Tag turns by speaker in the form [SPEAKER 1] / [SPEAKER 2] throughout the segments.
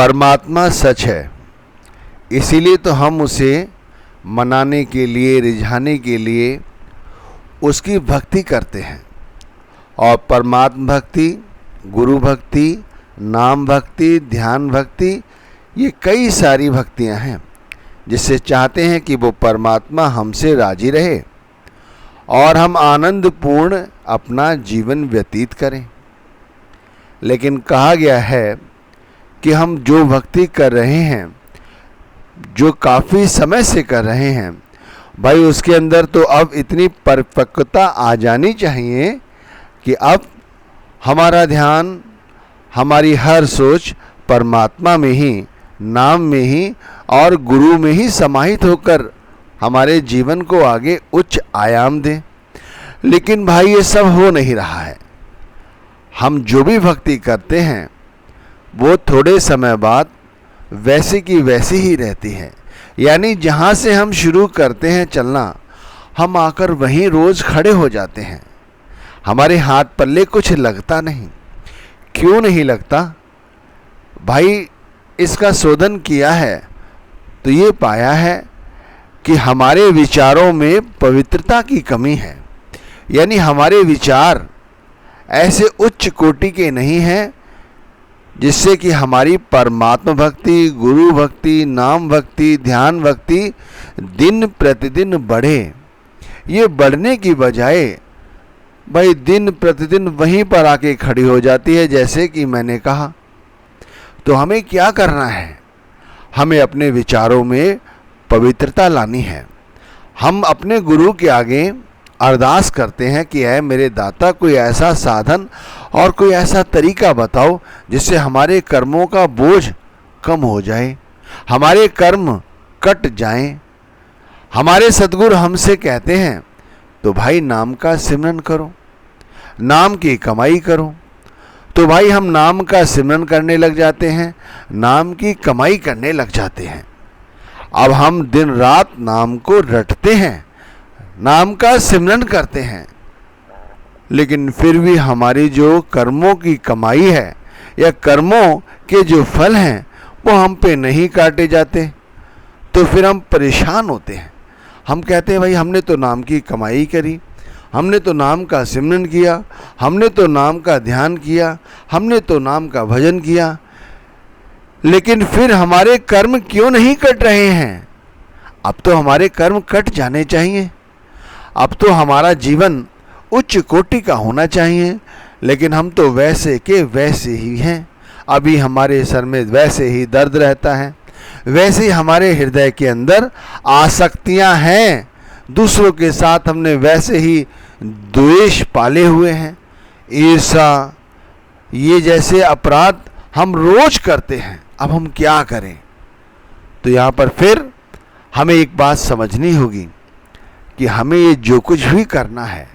[SPEAKER 1] परमात्मा सच है, इसीलिए तो हम उसे मनाने के लिए, रिझाने के लिए उसकी भक्ति करते हैं। और परमात्मा भक्ति, गुरु भक्ति, नाम भक्ति, ध्यान भक्ति, ये कई सारी भक्तियां हैं जिससे चाहते हैं कि वो परमात्मा हमसे राजी रहे और हम आनंदपूर्ण अपना जीवन व्यतीत करें। लेकिन कहा गया है कि हम जो भक्ति कर रहे हैं, जो काफ़ी समय से कर रहे हैं, भाई उसके अंदर तो अब इतनी परिपक्वता आ जानी चाहिए कि अब हमारा ध्यान, हमारी हर सोच परमात्मा में ही, नाम में ही और गुरु में ही समाहित होकर हमारे जीवन को आगे उच्च आयाम दें। लेकिन भाई ये सब हो नहीं रहा है। हम जो भी भक्ति करते हैं वो थोड़े समय बाद वैसे की वैसी ही रहती है। यानी जहाँ से हम शुरू करते हैं चलना, हम आकर वहीं रोज़ खड़े हो जाते हैं। हमारे हाथ पल्ले कुछ लगता नहीं। क्यों नहीं लगता भाई? इसका शोधन किया है तो ये पाया है कि हमारे विचारों में पवित्रता की कमी है। यानी हमारे विचार ऐसे उच्च कोटि के नहीं हैं जिससे कि हमारी परमात्मा भक्ति, गुरु भक्ति, नाम भक्ति, ध्यान भक्ति दिन प्रतिदिन बढ़े। ये बढ़ने की बजाय भाई दिन प्रतिदिन वहीं पर आके खड़ी हो जाती है, जैसे कि मैंने कहा। तो हमें क्या करना है? हमें अपने विचारों में पवित्रता लानी है। हम अपने गुरु के आगे अरदास करते हैं कि ऐ मेरे दाता, कोई ऐसा साधन और कोई ऐसा तरीका बताओ जिससे हमारे कर्मों का बोझ कम हो जाए, हमारे कर्म कट जाएं। हमारे सद्गुरु हमसे कहते हैं तो भाई नाम का सिमरन करो, नाम की कमाई करो। तो भाई हम नाम का सिमरन करने लग जाते हैं, नाम की कमाई करने लग जाते हैं। अब हम दिन रात नाम को रटते हैं, नाम का सिमरन करते हैं, लेकिन फिर भी हमारी जो कर्मों की कमाई है या कर्मों के जो फल हैं वो हम पे नहीं काटे जाते। तो फिर हम परेशान होते हैं। हम कहते हैं भाई हमने तो नाम की कमाई करी, हमने तो नाम का सिमरन किया, हमने तो नाम का ध्यान किया, हमने तो नाम का भजन किया, लेकिन फिर हमारे कर्म क्यों नहीं कट रहे हैं? अब तो हमारे कर्म कट जाने चाहिए। अब तो हमारा जीवन उच्च कोटि का होना चाहिए, लेकिन हम तो वैसे के वैसे ही हैं। अभी हमारे सर में वैसे ही दर्द रहता है, वैसे ही हमारे हृदय के अंदर आसक्तियां हैं, दूसरों के साथ हमने वैसे ही द्वेष पाले हुए हैं, ईर्ष्या, ये जैसे अपराध हम रोज करते हैं। अब हम क्या करें? तो यहाँ पर फिर हमें एक बात समझनी होगी कि हमें ये जो कुछ भी करना है,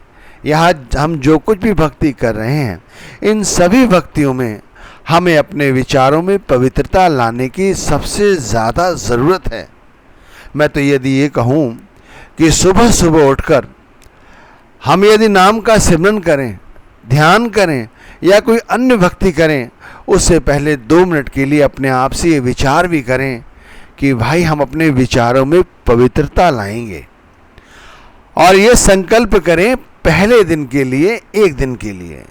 [SPEAKER 1] यहाँ हम जो कुछ भी भक्ति कर रहे हैं, इन सभी भक्तियों में हमें अपने विचारों में पवित्रता लाने की सबसे ज़्यादा ज़रूरत है। मैं तो यदि ये कहूँ कि सुबह सुबह उठकर हम यदि नाम का सिमरन करें, ध्यान करें या कोई अन्य भक्ति करें, उससे पहले 2 मिनट के लिए अपने आप से ये विचार भी करें कि भाई हम अपने विचारों में पवित्रता लाएंगे। और ये संकल्प करें पहले दिन के लिए, 1 दिन के लिए।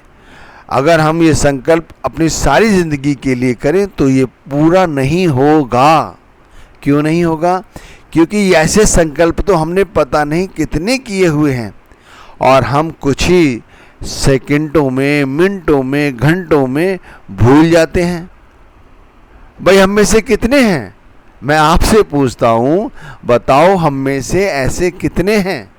[SPEAKER 1] अगर हम ये संकल्प अपनी सारी ज़िंदगी के लिए करें तो ये पूरा नहीं होगा। क्यों नहीं होगा? क्योंकि ऐसे संकल्प तो हमने पता नहीं कितने किए हुए हैं और हम कुछ ही सेकंडों में, मिनटों में, घंटों में भूल जाते हैं। भाई हम में से कितने हैं? मैं आपसे पूछता हूँ, बताओ हम में से ऐसे कितने हैं?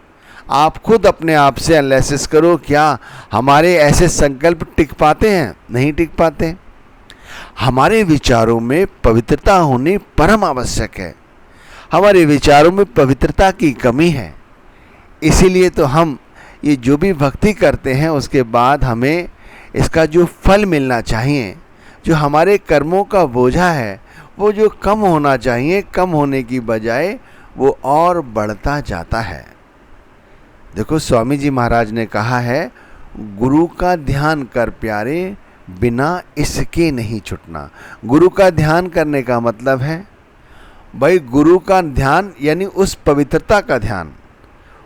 [SPEAKER 1] आप खुद अपने आप से एनालिसिस करो। क्या हमारे ऐसे संकल्प टिक पाते हैं? नहीं टिक पाते। हमारे विचारों में पवित्रता होनी परम आवश्यक है। हमारे विचारों में पवित्रता की कमी है। इसीलिए तो हम ये जो भी भक्ति करते हैं उसके बाद हमें इसका जो फल मिलना चाहिए, जो हमारे कर्मों का बोझा है, वो जो कम होना चाहिए, कम होने की बजाय वो और बढ़ता जाता है। देखो स्वामी जी महाराज ने कहा है, गुरु का ध्यान कर प्यारे, बिना इसके नहीं छूटना। गुरु का ध्यान करने का मतलब है भाई, गुरु का ध्यान यानी उस पवित्रता का ध्यान,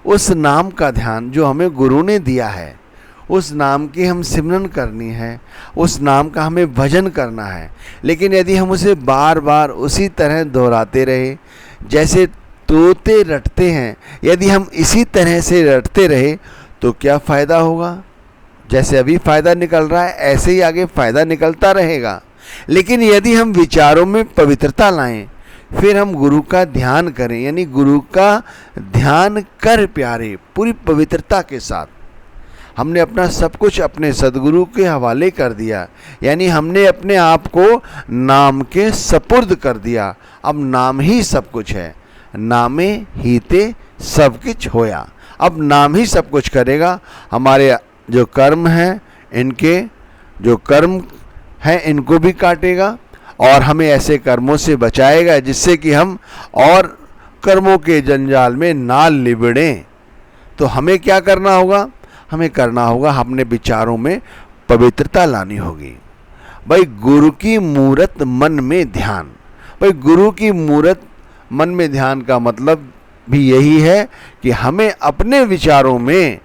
[SPEAKER 1] उस नाम का ध्यान जो हमें गुरु ने दिया है, उस नाम की हम सिमरन करनी है, उस नाम का हमें भजन करना है। लेकिन यदि हम उसे बार बार उसी तरह दोहराते रहे, जैसे तोते रटते हैं, यदि हम इसी तरह से रटते रहे तो क्या फ़ायदा होगा? जैसे अभी फ़ायदा निकल रहा है ऐसे ही आगे फ़ायदा निकलता रहेगा। लेकिन यदि हम विचारों में पवित्रता लाएं, फिर हम गुरु का ध्यान करें, यानी गुरु का ध्यान कर प्यारे, पूरी पवित्रता के साथ हमने अपना सब कुछ अपने सदगुरु के हवाले कर दिया, यानी हमने अपने आप को नाम के सपुर्द कर दिया। अब नाम ही सब कुछ है, नामे हीते सब कुछ होया। अब नाम ही सब कुछ करेगा। हमारे जो कर्म हैं, इनके जो कर्म हैं इनको भी काटेगा और हमें ऐसे कर्मों से बचाएगा जिससे कि हम और कर्मों के जंजाल में ना लिबड़ें। तो हमें क्या करना होगा? हमें करना होगा अपने विचारों में पवित्रता लानी होगी। भाई गुरु की मूरत मन में ध्यान। भाई गुरु की मूरत मन में ध्यान का मतलब भी यही है कि हमें अपने विचारों में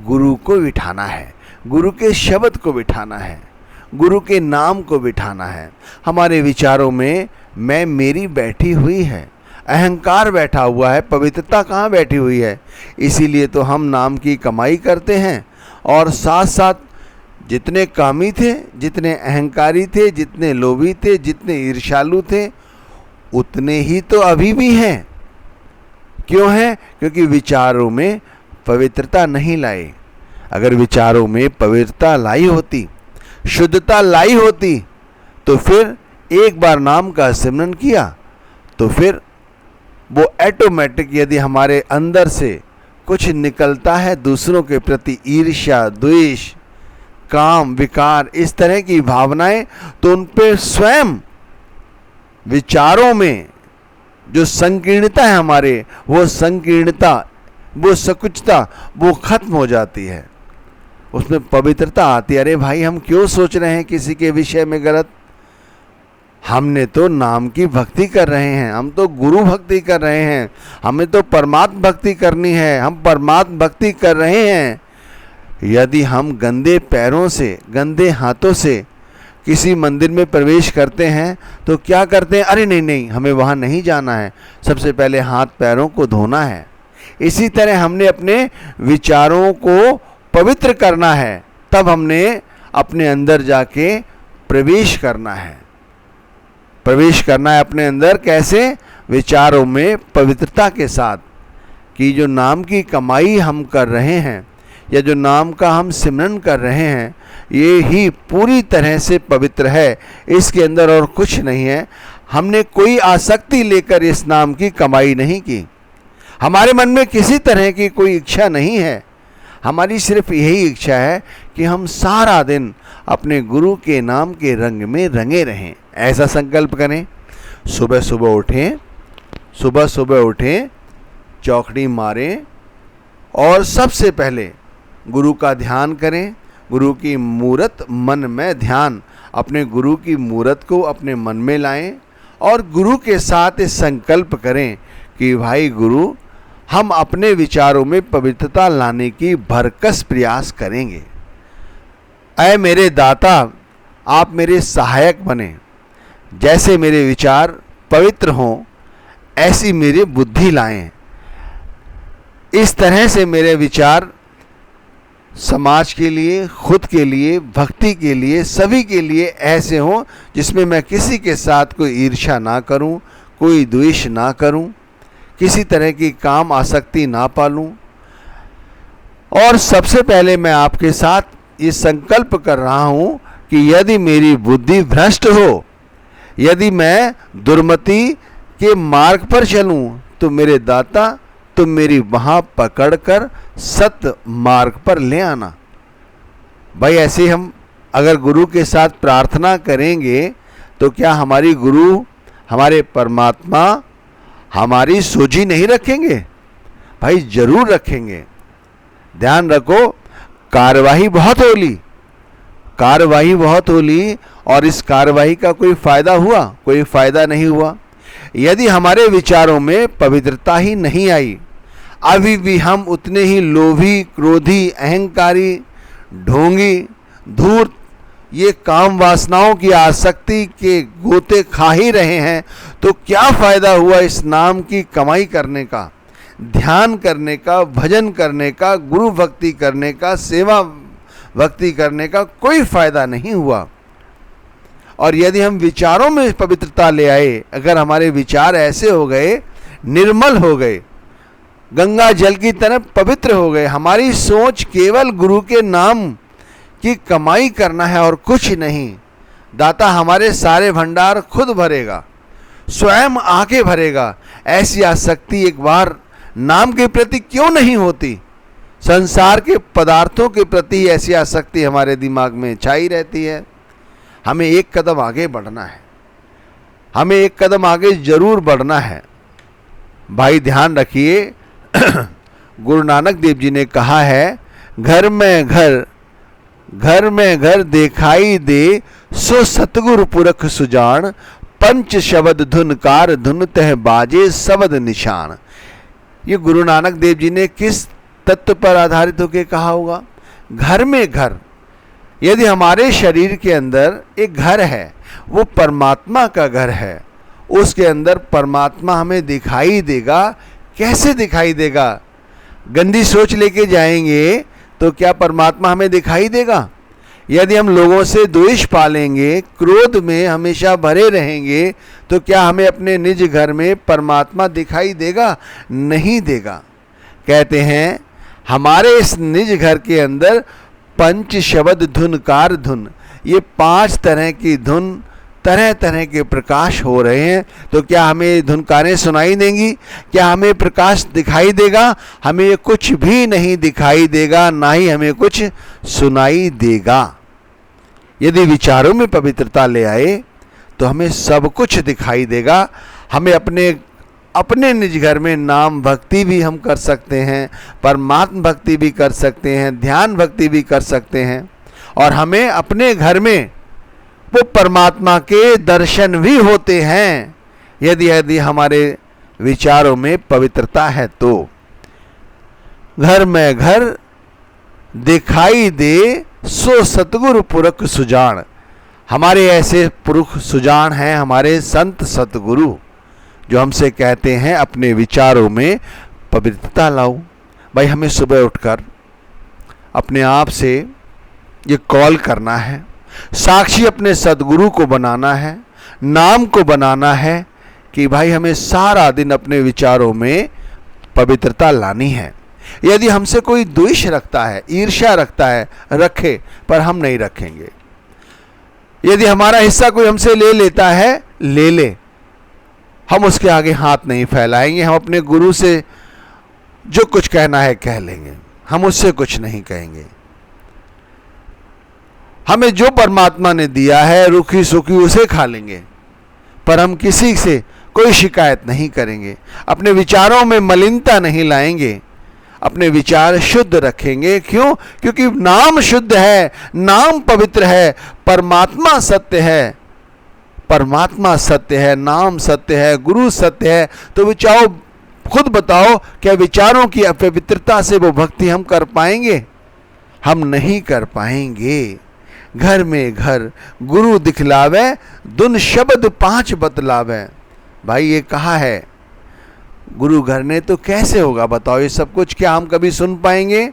[SPEAKER 1] गुरु को बिठाना है, गुरु के शब्द को बिठाना है, गुरु के नाम को बिठाना है। हमारे विचारों में मैं मेरी बैठी हुई है, अहंकार बैठा हुआ है, पवित्रता कहाँ बैठी हुई है? इसीलिए तो हम नाम की कमाई करते हैं और साथ साथ जितने कामी थे, जितने अहंकारी थे, जितने लोभी थे, जितने ईर्ष्यालु थे, उतने ही तो अभी भी हैं। क्यों हैं? क्योंकि विचारों में पवित्रता नहीं लाए। अगर विचारों में पवित्रता लाई होती, शुद्धता लाई होती, तो फिर एक बार नाम का सिमरन किया तो फिर वो ऑटोमेटिक, यदि हमारे अंदर से कुछ निकलता है दूसरों के प्रति ईर्ष्या, द्वेष, काम, विकार, इस तरह की भावनाएं, तो उन पे स्वयं विचारों में जो संकीर्णता है हमारे, वो संकीर्णता, वो सकुचता, वो खत्म हो जाती है। उसमें पवित्रता आती है। अरे भाई, हम क्यों सोच रहे हैं किसी के विषय में गलत? हमने तो नाम की भक्ति कर रहे हैं, हम तो गुरु भक्ति कर रहे हैं, हमें तो परमात्म भक्ति करनी है, हम परमात्म भक्ति कर रहे हैं। यदि हम गंदे पैरों से, गंदे हाथों से किसी मंदिर में प्रवेश करते हैं तो क्या करते हैं? अरे नहीं नहीं, हमें वहाँ नहीं जाना है, सबसे पहले हाथ पैरों को धोना है। इसी तरह हमने अपने विचारों को पवित्र करना है, तब हमने अपने अंदर जाके प्रवेश करना है। प्रवेश करना है अपने अंदर कैसे? विचारों में पवित्रता के साथ, कि जो नाम की कमाई हम कर रहे हैं या जो नाम का हम सिमरन कर रहे हैं, ये ही पूरी तरह से पवित्र है, इसके अंदर और कुछ नहीं है। हमने कोई आसक्ति लेकर इस नाम की कमाई नहीं की, हमारे मन में किसी तरह की कोई इच्छा नहीं है। हमारी सिर्फ यही इच्छा है कि हम सारा दिन अपने गुरु के नाम के रंग में रंगे रहें। ऐसा संकल्प करें। सुबह सुबह उठें, चौकड़ी मारें और सबसे पहले गुरु का ध्यान करें। गुरु की मूरत मन में ध्यान, अपने गुरु की मूरत को अपने मन में लाएं और गुरु के साथ इस संकल्प करें कि भाई गुरु, हम अपने विचारों में पवित्रता लाने की भरकस प्रयास करेंगे। ऐ मेरे दाता, आप मेरे सहायक बने। जैसे मेरे विचार पवित्र हों, ऐसी मेरी बुद्धि लाएं। इस तरह से मेरे विचार समाज के लिए, खुद के लिए, भक्ति के लिए, सभी के लिए ऐसे हों जिसमें मैं किसी के साथ कोई ईर्ष्या ना करूं, कोई द्वेष ना करूं, किसी तरह की काम आसक्ति ना पालूं। और सबसे पहले मैं आपके साथ ये संकल्प कर रहा हूं कि यदि मेरी बुद्धि भ्रष्ट हो, यदि मैं दुर्मति के मार्ग पर चलूं, तो मेरे दाता तुम मेरी वहाँ पकड़कर सत्य मार्ग पर ले आना। भाई ऐसे हम अगर गुरु के साथ प्रार्थना करेंगे तो क्या हमारी गुरु, हमारे परमात्मा हमारी सोझी नहीं रखेंगे? भाई जरूर रखेंगे। ध्यान रखो, कार्यवाही बहुत होली, कार्यवाही बहुत होली और इस कार्यवाही का कोई फायदा हुआ? कोई फायदा नहीं हुआ। यदि हमारे विचारों में पवित्रता ही नहीं आई, अभी भी हम उतने ही लोभी, क्रोधी, अहंकारी, ढोंगी, धूर्त, ये काम वासनाओं की आसक्ति के गोते खा ही रहे हैं, तो क्या फायदा हुआ इस नाम की कमाई करने का, ध्यान करने का, भजन करने का, गुरु भक्ति करने का, सेवा भक्ति करने का? कोई फायदा नहीं हुआ। और यदि हम विचारों में पवित्रता ले आए, अगर हमारे विचार ऐसे हो गए, निर्मल हो गए, गंगा जल की तरह पवित्र हो गए, हमारी सोच केवल गुरु के नाम की कमाई करना है और कुछ नहीं, दाता हमारे सारे भंडार खुद भरेगा, स्वयं आके भरेगा, ऐसी आसक्ति एक बार नाम के प्रति क्यों नहीं होती? संसार के पदार्थों के प्रति ऐसी आसक्ति हमारे दिमाग में छाई रहती है। हमें एक कदम आगे बढ़ना है, हमें एक कदम आगे जरूर बढ़ना है। भाई ध्यान रखिए, गुरु नानक देव जी ने कहा है, घर में घर दिखाई दे, सो सतगुरु पुरख सुजान, पंच शब्द धुनकार धुन तह बाजे शब्द निशान। ये गुरु नानक देव जी ने किस तत्व पर आधारित होकर कहा होगा? घर में घर। यदि हमारे शरीर के अंदर एक घर है, वो परमात्मा का घर है, उसके अंदर परमात्मा हमें दिखाई देगा। कैसे दिखाई देगा? गंदी सोच लेके जाएंगे तो क्या परमात्मा हमें दिखाई देगा? यदि हम लोगों से द्वेष पालेंगे, क्रोध में हमेशा भरे रहेंगे, तो क्या हमें अपने निज घर में परमात्मा दिखाई देगा? नहीं देगा। कहते हैं हमारे इस निज घर के अंदर पंच शब्द धुनकार धुन, ये 5 तरह की धुन, तरह तरह के प्रकाश हो रहे हैं। तो क्या हमें धुनकारें सुनाई देंगी? क्या हमें प्रकाश दिखाई देगा? हमें कुछ भी नहीं दिखाई देगा, ना ही हमें कुछ सुनाई देगा। यदि विचारों में पवित्रता ले आए तो हमें सब कुछ दिखाई देगा। हमें अपने निज घर में नाम भक्ति भी हम कर सकते हैं, परमात्मा भक्ति भी कर सकते हैं, ध्यान भक्ति भी कर सकते हैं, और हमें अपने घर में वो परमात्मा के दर्शन भी होते हैं यदि हमारे विचारों में पवित्रता है तो। घर में घर दिखाई दे, सो सतगुरु पुरख सुजान। हमारे ऐसे पुरुष सुजान हैं, हमारे संत सतगुरु, जो हमसे कहते हैं अपने विचारों में पवित्रता लाओ। भाई हमें सुबह उठकर अपने आप से ये कॉल करना है, साक्षी अपने सदगुरु को बनाना है, नाम को बनाना है कि भाई हमें सारा दिन अपने विचारों में पवित्रता लानी है। यदि हमसे कोई द्वेष रखता है, ईर्ष्या रखता है, रखे, पर हम नहीं रखेंगे। यदि हमारा हिस्सा कोई हमसे ले लेता है, ले ले, हम उसके आगे हाथ नहीं फैलाएंगे। हम अपने गुरु से जो कुछ कहना है कह लेंगे, हम उससे कुछ नहीं कहेंगे। हमें जो परमात्मा ने दिया है रूखी सूखी उसे खा लेंगे, पर हम किसी से कोई शिकायत नहीं करेंगे। अपने विचारों में मलिनता नहीं लाएंगे, अपने विचार शुद्ध रखेंगे। क्यों? क्योंकि नाम शुद्ध है, नाम पवित्र है, परमात्मा सत्य है, परमात्मा सत्य है, नाम सत्य है, गुरु सत्य है। तो विचारो, खुद बताओ, क्या विचारों की अपवित्रता से वो भक्ति हम कर पाएंगे? हम नहीं कर पाएंगे। घर में घर गुरु दिखलावे, दुन शब्द 5 बतलावे। भाई ये कहा है गुरु घर ने, तो कैसे होगा बताओ ये सब कुछ? क्या हम कभी सुन पाएंगे?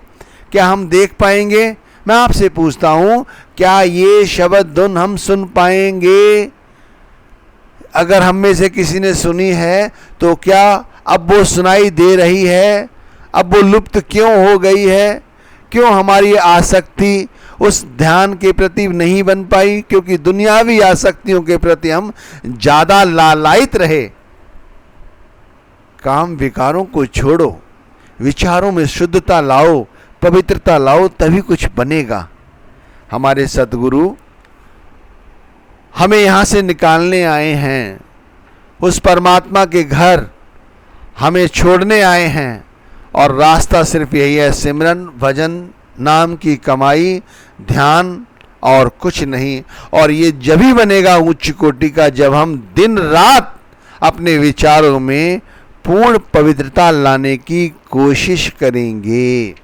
[SPEAKER 1] क्या हम देख पाएंगे? मैं आपसे पूछता हूं, क्या ये शब्द धुन हम सुन पाएंगे? अगर हम में से किसी ने सुनी है तो क्या अब वो सुनाई दे रही है? अब वो लुप्त क्यों हो गई है? क्यों हमारी आसक्ति उस ध्यान के प्रति नहीं बन पाई? क्योंकि दुनियावी आसक्तियों के प्रति हम ज्यादा लालायित रहे। काम विकारों को छोड़ो, विचारों में शुद्धता लाओ, पवित्रता लाओ, तभी कुछ बनेगा। हमारे सतगुरु हमें यहाँ से निकालने आए हैं, उस परमात्मा के घर हमें छोड़ने आए हैं, और रास्ता सिर्फ यही है, सिमरन, भजन, नाम की कमाई, ध्यान और कुछ नहीं। और ये जब ही बनेगा उच्च कोटि का जब हम दिन रात अपने विचारों में पूर्ण पवित्रता लाने की कोशिश करेंगे।